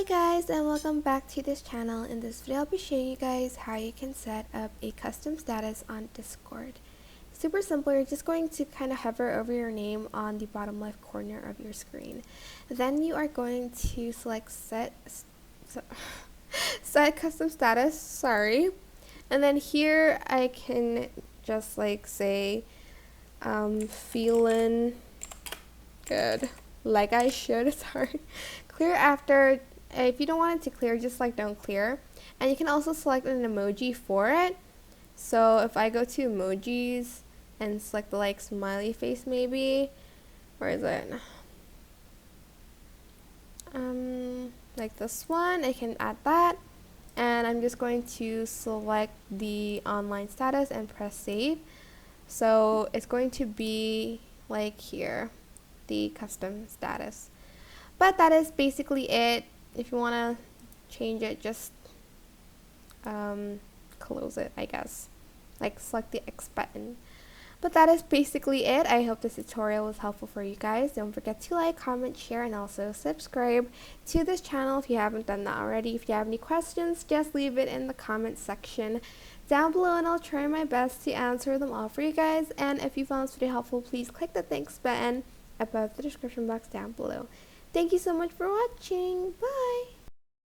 Guys, and welcome back to this channel. In this video I'll be showing you guys how you can set up a custom status on Discord. Super simple. You're just going to kind of hover over your name on the bottom left corner of your screen. Then you are going to select set custom status, sorry. And then here I can just say feeling good, like I should. Sorry. Clear after. If you don't want it to clear, just don't clear. And you can also select an emoji for it. So if I go to emojis and select the smiley face, maybe, where is it? Like this one, I can add that. And I'm just going to select the online status and press save. So it's going to be here, the custom status. But that is basically it. If you want to change it, just close it, I guess. Select the X button. But that is basically it. I hope this tutorial was helpful for you guys. Don't forget to like, comment, share, and also subscribe to this channel if you haven't done that already. If you have any questions, just leave it in the comment section down below, and I'll try my best to answer them all for you guys. And if you found this video helpful, please click the thanks button above the description box down below. Thank you so much for watching. Bye!